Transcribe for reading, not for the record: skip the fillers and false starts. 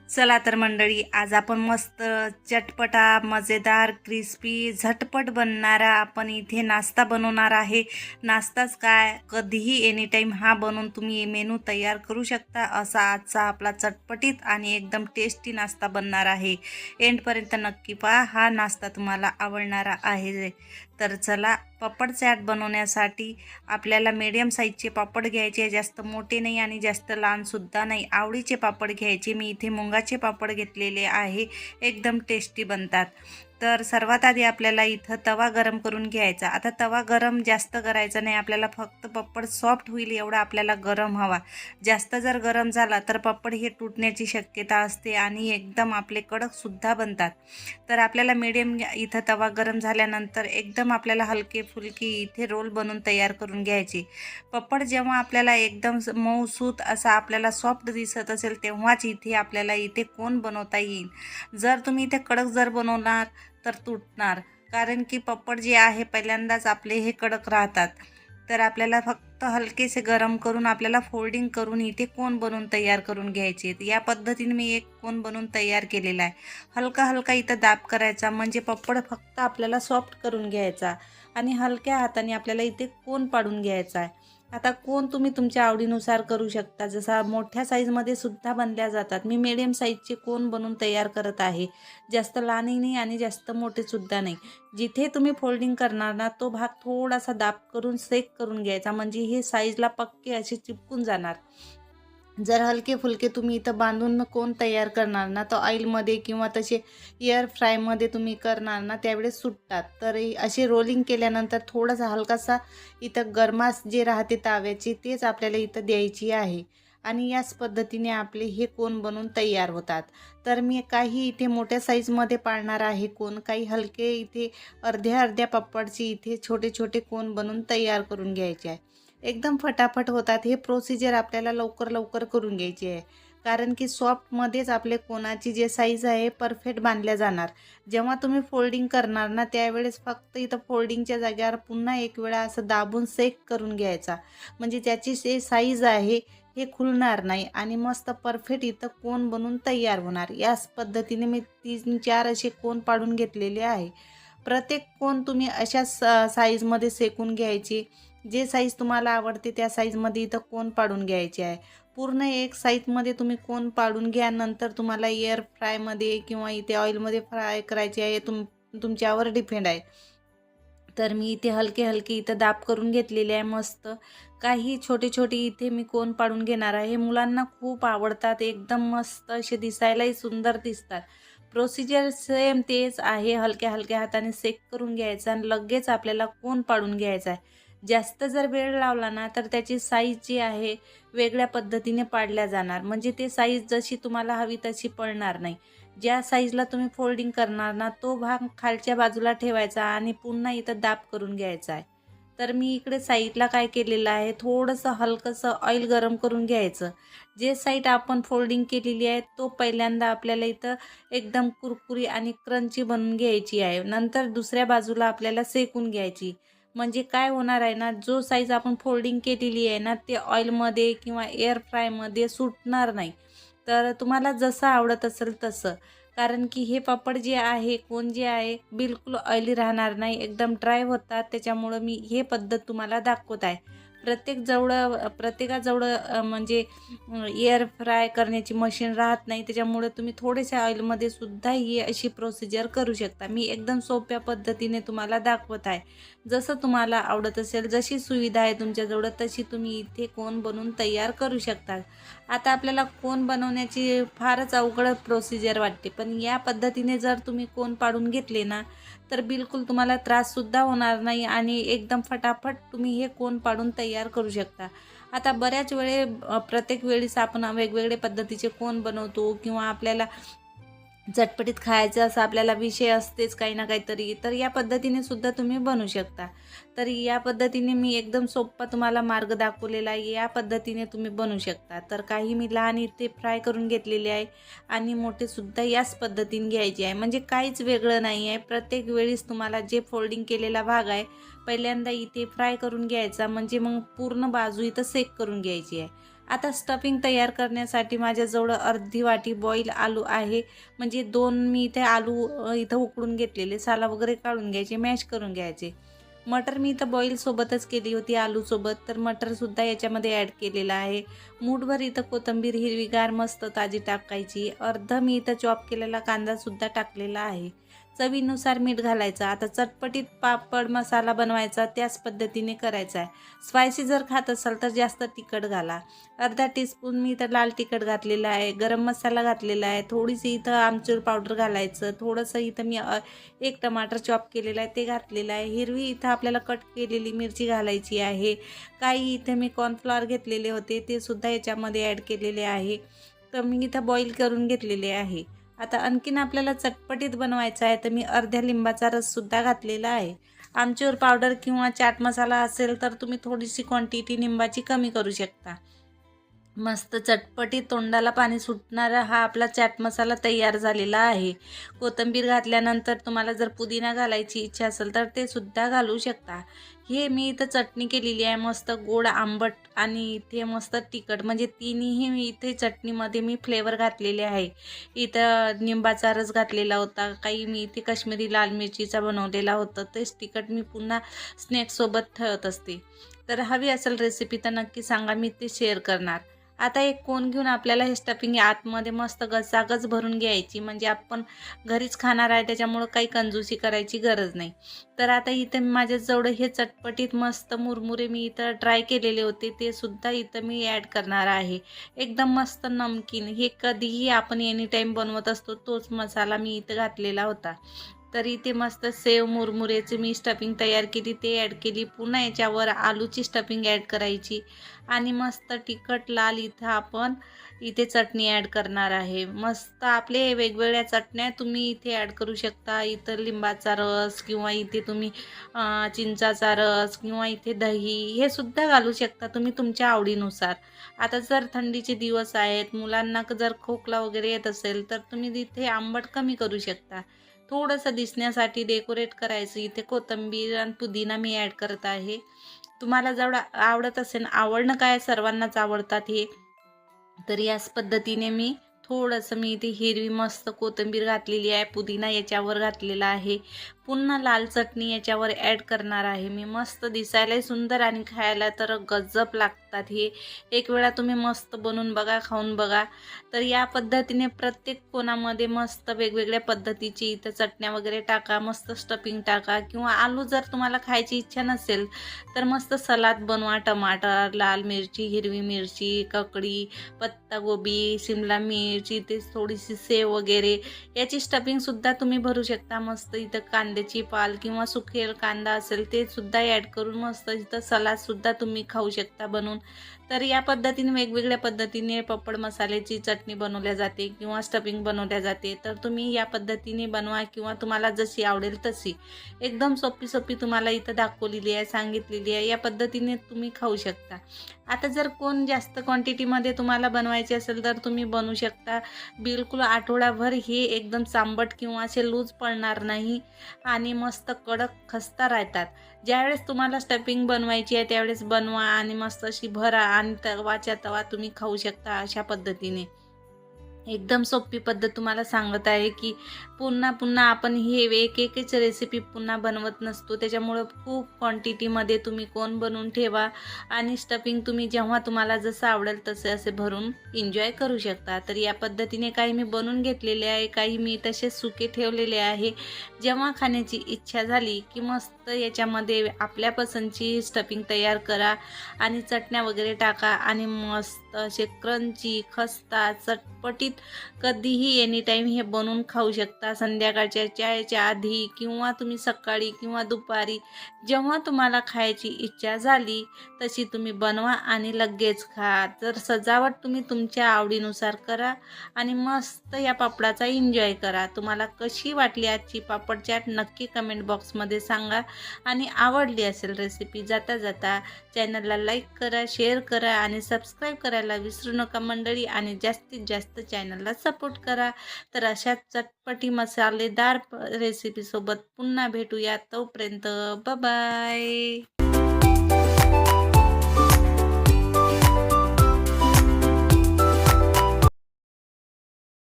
चला तर मंडळी, आज आपण मस्त चटपटा मजेदार क्रिस्पी झटपट बनणारा आपण इथे नाश्ता बनवणार आहे. नाश्ताच काय, कधीही एनी टाईम हा बनवून तुम्ही मेनू तयार करू शकता. असा आजचा आपला चटपटीत आणि एकदम टेस्टी नाश्ता बनणार आहे. एंडपर्यंत नक्की पहा, हा नाश्ता तुम्हाला आवडणारा आहे. तर चला, पापड चाट बनवण्यासाठी आपल्याला मीडियम साईजचे पापड घ्यायचे, जास्त मोठे नाही आणि जास्त लहानसुद्धा नाही, आवडीचे पापड घ्यायचे. मी इथे मुंगाचे पापड घेतलेले आहे, एकदम टेस्टी बनतात. तर सर्वात आधी आपल्याला इथं तवा गरम करून घ्यायचा. आता तवा गरम जास्त करायचा नाही, आपल्याला फक्त पापड सॉफ्ट होईल एवढा आपल्याला गरम हवा. जास्त जर गरम झाला तर पापड हे तुटण्याची शक्यता असते आणि एकदम आपले कडकसुद्धा बनतात. तर आपल्याला मीडियम इथं तवा गरम झाल्यानंतर एकदम आपल्याला हलके फुलके इथे रोल बनवून तयार करून घ्यायचे. पापड जेव्हा आपल्याला एकदम मऊसूत असा आपल्याला सॉफ्ट दिसत असेल तेव्हाच इथे आपल्याला इथे कोण बनवता येईल. जर तुम्ही इथे कडक जर बनवणार तर तुटणार, कारण की पापड जे आहे पहिल्यांदाच आपले हे कडक राहतात. तर आपल्याला फक्त हलकेसे गरम करून आपल्याला फोल्डिंग करून इथे कोन बनवून तयार करून घ्यायचे. या पद्धतीने मी एक कोन बनवून तयार केलेला आहे. हलका हलका इथं दाब करायचा, म्हणजे पापड फक्त आपल्याला सॉफ्ट करून घ्यायचा आणि हलक्या हाताने आपल्याला इथे कोन पाडून घ्यायचा आहे. आता कोन तुम्ही तुमच्या आवडीनुसार करू शकता, जसा मोठ्या साईजमध्ये सुद्धा बनल्या जातात. मी मीडियम साईजचे कोन बनवून तयार करत आहे, जास्त लहानही नाही आणि जास्त मोठेसुद्धा नाही. जिथे तुम्ही फोल्डिंग करणार ना, तो भाग थोडासा दाब करून सेक करून घ्यायचा, म्हणजे हे साईजला पक्के असे चिपकून जाणार. जर हलके फुलके तुम्ही इथं बांधून कोण तयार करणार ना, तर ऑइलमध्ये किंवा तसे एअर फ्रायमध्ये तुम्ही करणार ना, त्यावेळेस सुटतात. तर असे रोलिंग केल्यानंतर थोडासा हलकासा इथं गरमास जे राहते ताव्याची, तेच आपल्याला इथं द्यायची आहे आणि याच पद्धतीने आपले हे कोन बनवून तयार होतात. तर मी काही इथे मोठ्या साईजमध्ये पाडणार आहे कोन, काही हलके इथे अर्ध्या अर्ध्या पापडचे इथे छोटे छोटे कोन बनवून तयार करून घ्यायचे आहे. एकदम फटाफट होतात. हे प्रोसिजर आपल्याला लवकर लवकर करून घ्यायची आहे, कारण की सॉफ्टमध्येच आपले कोणाची जे साईज आहे परफेक्ट बांधल्या जाणार. जेव्हा तुम्ही फोल्डिंग करणार ना, त्यावेळेस फक्त इथं फोल्डिंगच्या जागेवर पुन्हा एक वेळा असं दाबून सेक करून घ्यायचा, म्हणजे त्याची जे साईज आहे हे खुलणार नाही आणि मस्त परफेक्ट इथं कोन बनवून तयार होणार. याच पद्धतीने मी 3-4 असे कोन पाडून घेतलेले आहे. प्रत्येक कोन तुम्ही अशाच साईजमध्ये सेकून घ्यायची. जे साईज तुम्हाला आवडते त्या साईजमध्ये इथं कोन पाडून घ्यायचे आहे. पूर्ण एक साईजमध्ये तुम्ही कोन पाडून घ्या. नंतर तुम्हाला एअर फ्रायमध्ये किंवा इथे ऑइलमध्ये फ्राय करायचे आहे, तुमच्यावर डिपेंड आहे. तर मी इथे हलके हलके इथं दाब करून घेतलेले आहे मस्त. काही छोटे छोटे इथे मी कोन पाडून घेणार आहे. मुलांना खूप आवडतात, एकदम मस्त असे दिसायलाही सुंदर दिसतात. प्रोसिजर सेम तेच आहे. हलक्या हलक्या हाताने सेक करून घ्यायचा आणि लगेच आपल्याला कोन पाडून घ्यायचा आहे. जास्त जर वेळ लावला ना, तर त्याची साईज जी आहे वेगळ्या पद्धतीने पाडल्या जाणार, म्हणजे ते साईज जशी तुम्हाला हवी तशी पडणार नाही. ज्या साईजला तुम्ही फोल्डिंग करणार ना, तो भाग खालच्या बाजूला ठेवायचा आणि पुन्हा इथं दाब करून घ्यायचा आहे. तर मी इकडे साईडला काय केलेलं आहे, थोडंसं हलकंसं ऑइल गरम करून घ्यायचं. जे साईड आपण फोल्डिंग केलेली आहे तो पहिल्यांदा आपल्याला इथं एकदम कुरकुरी आणि क्रंची बनवून घ्यायची आहे. नंतर दुसऱ्या बाजूला आपल्याला सेकून घ्यायची. म्हणजे काय होणार आहे ना, जो साईज आपण फोल्डिंग केलेली आहे ना, ते ऑइलमध्ये किंवा एअर फ्रायमध्ये सुटणार नाही. तर तुम्हाला जसं आवडत असेल तसं, कारण की हे पापड जे आहे, कोण जे आहे, बिलकुल ऑइली राहणार नाही, एकदम ड्राय होतात. त्याच्यामुळं मी हे पद्धत तुम्हाला दाखवत आहे. प्रत्येकाजवळ म्हणजे एअर फ्राय करण्याची मशीन राहत नाही, त्याच्यामुळे तुम्ही थोडेशा ऑइलमध्ये सुद्धा ही अशी प्रोसिजर करू शकता. मी एकदम सोप्या पद्धतीने तुम्हाला दाखवत आहे. जसं तुम्हाला आवडत असेल, जशी सुविधा आहे तुमच्याजवळ, तशी तुम्ही इथे कोन बनवून तयार करू शकता. आता आपल्याला कोन बनवण्याची फारच अवघड प्रोसिजर वाटते, पण या पद्धतीने जर तुम्ही कोन पाडून घेतले ना, तर बिलकुल तुम्हाला त्राससुद्धा होणार नाही आणि एकदम फटाफट तुम्ही हे कोन पाडून तयार करू शकता. आता बऱ्याच प्रत्येक वेळेस आपण वेगवेगळे पद्धतीचे कोन बनवतो किंवा आपल्याला झटपटीत खायचं असा आपल्याला विषय असतेच काही ना काहीतरी, तर या पद्धतीने सुद्धा तुम्ही बनवू शकता. तर या पद्धतीने मी एकदम सोप्पा तुम्हाला मार्ग दाखवलेला आहे, या पद्धतीने तुम्ही बनवू शकता. तर काही मी लहान इथे फ्राय करून घेतलेले आहे आणि मोठे सुद्धा याच पद्धतीने घ्यायचे आहे, म्हणजे काहीच वेगळं नाही आहे. प्रत्येक वेळेस तुम्हाला जे फोल्डिंग केलेला भाग आहे पहिल्यांदा इथे फ्राय करून घ्यायचा, म्हणजे मग पूर्ण बाजू इथं सेक करून घ्यायची आहे. आता स्टफिंग तयार करण्यासाठी माझ्याजवळ अर्धी वाटी बॉईल आलू आहे. म्हणजे 2 मी इथे आलू इथं उकडून घेतलेले, साला वगैरे काढून घ्यायचे, मॅश करून घ्यायचे. मटर मी इथं बॉईल सोबतच केली होती आलूसोबत, तर मटरसुद्धा याच्यामध्ये ॲड केलेलं आहे. मूठभर इथं कोथिंबीर हिरवीगार मस्त ताजी टाकायची. अर्ध मी इथं चॉप केलेला कांदासुद्धा टाकलेला आहे. चवीनुसार मीठ घालायचं. आता चटपटीत पापड मसाला बनवायचा त्याच पद्धतीने करायचा आहे. स्पायसी जर खात असाल तर जास्त तिखट घाला. अर्धा टीस्पून मी इथं लाल तिखट घातलेलं आहे, गरम मसाला घातलेला आहे, थोडीशी इथं आमचूर पावडर घालायचं, थोडंसं इथं मी एक टमाटर चॉप केलेलं आहे ते घातलेलं आहे. हिरवी इथं आपल्याला कट केलेली मिरची घालायची आहे. काही इथं मी कॉर्नफ्लॉवर घेतलेले होते ते सुद्धा याच्यामध्ये ॲड केलेले आहे. तर मी इथं बॉईल करून घेतलेले आहे. आता आणखीन आपल्याला चटपटीत बनवायचं आहे तर मी अर्ध्या लिंबाचा रससुद्धा घातलेला आहे. आमचूर पावडर किंवा चाट मसाला असेल तर तुम्ही थोडीशी क्वांटिटी लिंबाची कमी करू शकता. मस्त चटपटीत तोंडाला पाणी सुटणारा हा आपला चाट मसाला तयार झालेला आहे. कोथिंबीर घातल्यानंतर तुम्हाला जर पुदिना घालायची इच्छा असेल तर ते सुद्धा घालू शकता. हे मी इथं चटणी केलेली आहे मस्त गोड, आंबट आणि इथे मस्त तिखट, म्हणजे तिन्ही मी इथे चटणीमध्ये मी फ्लेवर घातलेले आहे. इथं निंबाचा रस घातलेला होता, काही मी इथे काश्मीरी लाल मिरचीचा बनवलेला होता. तेच तिखट मी पुन्हा स्नॅक्ससोबत ठेवत असते. तर हवी असेल रेसिपी तर नक्की सांगा, मी ते शेअर करणार. आता एक कोन घेऊन आपल्याला हे स्टफिंग आतमध्ये मस्त गचागच भरून घ्यायची. म्हणजे आपण घरीच खाणार आहे त्याच्यामुळं काही कंजूसी करायची गरज नाही. तर आता इथे माझ्याजवळ हे चटपटीत मस्त मुरमुरे मी इथं ट्राय केलेले होते ते सुद्धा इथं मी ॲड करणार आहे. एकदम मस्त नमकीन, हे कधीही आपण एनी टाईम बनवत असतो तोच मसाला मी इथं घातलेला होता. तर इथे मस्त सेव मुरमुरेची मी स्टफिंग तयार केली ते ॲड केली. पुन्हा याच्यावर आलूची स्टफिंग ॲड करायची आणि मस्त तिखट लाल इथं आपण इथे चटणी ॲड करणार आहे. मस्त आपले वेगवेगळ्या चटण्या तुम्ही इथे ॲड करू शकता. इथं लिंबाचा रस किंवा इथे तुम्ही चिंचाचा रस किंवा इथे दही हे सुद्धा घालू शकता तुम्ही तुमच्या आवडीनुसार. आता जर थंडीचे दिवस आहेत, मुलांना जर खोकला वगैरे येत असेल तर तुम्ही इथे आंबट कमी करू शकता. थोडंसं दिसण्यासाठी डेकोरेट करायचं, इथे कोथिंबीर आणि पुदिना मी ॲड करत आहे. तुम्हाला जेवढं आवडत असेल, आवडणं काय सर्वांनाच आवडतात हे, तर याच पद्धतीने मी इथे हिरवी मस्त कोथिंबीर घातलेली आहे, पुदिना याच्यावर घातलेला आहे. पुन्हा लाल चटणी याच्यावर ॲड करणार आहे मी. मस्त दिसायलाही सुंदर आणि खायला तर गजब लागतात हे. एक वेळा तुम्ही मस्त बनवून बघा, खाऊन बघा. तर या पद्धतीने प्रत्येक कोणामध्ये मस्त वेगवेगळ्या पद्धतीची इथं चटण्या वगैरे टाका, मस्त स्टफिंग टाका किंवा आलू जर तुम्हाला खायची इच्छा नसेल तर मस्त सलाद बनवा. टमाटर, लाल मिरची, हिरवी मिरची, ककडी, पत्तागोबी, शिमला मिरच, इथे थोडीशी सेव वगैरे याची स्टफिंगसुद्धा तुम्ही भरू शकता. मस्त इथं कांद्याची पाल किंवा सुकेल कांदा असेल ते सुद्धा ॲड करून मस्त इथं सलादसुद्धा तुम्ही खाऊ शकता बनवून. तर या पद्धतीने वेगवेगळ्या पद्धतीने पापड मसाल्याची चटणी बनवल्या जाते किंवा स्टफिंग बनवल्या जाते. तर तुम्ही या पद्धतीने बनवा किंवा तुम्हाला जशी आवडेल तशी. एकदम सोपी तुम्हाला इथं दाखवलेली आहे, सांगितलेली आहे. या पद्धतीने तुम्ही खाऊ शकता. आता जर कोण जास्त क्वांटिटीमध्ये तुम्हाला बनवायचे असेल तर तुम्ही बनवू शकता. बिलकुल आठवडाभर हे एकदम चांबट किंवा असे लूज पडणार नाही आणि मस्त कडक खस्ता राहतात. ज्यावेळेस तुम्हाला स्टफिंग बनवायची आहे त्यावेळेस बनवा आणि मस्त अशी भरा आणि तवाच्या तवा तुम्ही खाऊ शकता अशा पद्धतीने. एकदम सोपी पद्धत तुम्हाला सांगत आहे की पुन्हा आपण हे एकच रेसिपी पुन्हा बनवत नसतो. त्याच्यामुळं खूप क्वांटिटीमध्ये तुम्ही कोण बनवून ठेवा आणि स्टफिंग तुम्ही जेव्हा तुम्हाला जसं आवडेल तसे असे भरून एन्जॉय करू शकता. तर या पद्धतीने काही मी बनवून घेतलेले आहे, काही मी तसेच सुके ठेवलेले आहे. जेव्हा खाण्याची इच्छा झाली की मस्त याच्यामध्ये आपल्या पसंतची स्टफिंग तयार करा आणि चटण्या वगैरे टाका आणि मस्त असे क्रंची, खस्ता, चटपटीत कधीही एनी टाईम हे बनवून खाऊ शकता. संध्याकाळच्या चायच्या आधी किंवा तुम्ही सकाळी किंवा दुपारी जेव्हा तुम्हाला खायची इच्छा झाली तशी तुम्ही बनवा आणि लगेच खा. तर सजावट तुम्ही तुमच्या आवडीनुसार करा आणि मस्त या पापडाचा एन्जॉय करा. तुम्हाला कशी वाटली आजची पापड चाट नक्की कमेंट बॉक्समध्ये सांगा आणि आवडली असेल रेसिपी जाता जाता चॅनलला लाईक करा, शेअर करा आणि सबस्क्राईब करायला विसरू नका मंडळी आणि जास्तीत जास्त चॅनलला सपोर्ट करा. तर अशाच चटपटी मसालेदार रेसिपीसोबत पुन्हा भेटूया. तोपर्यंत बाय.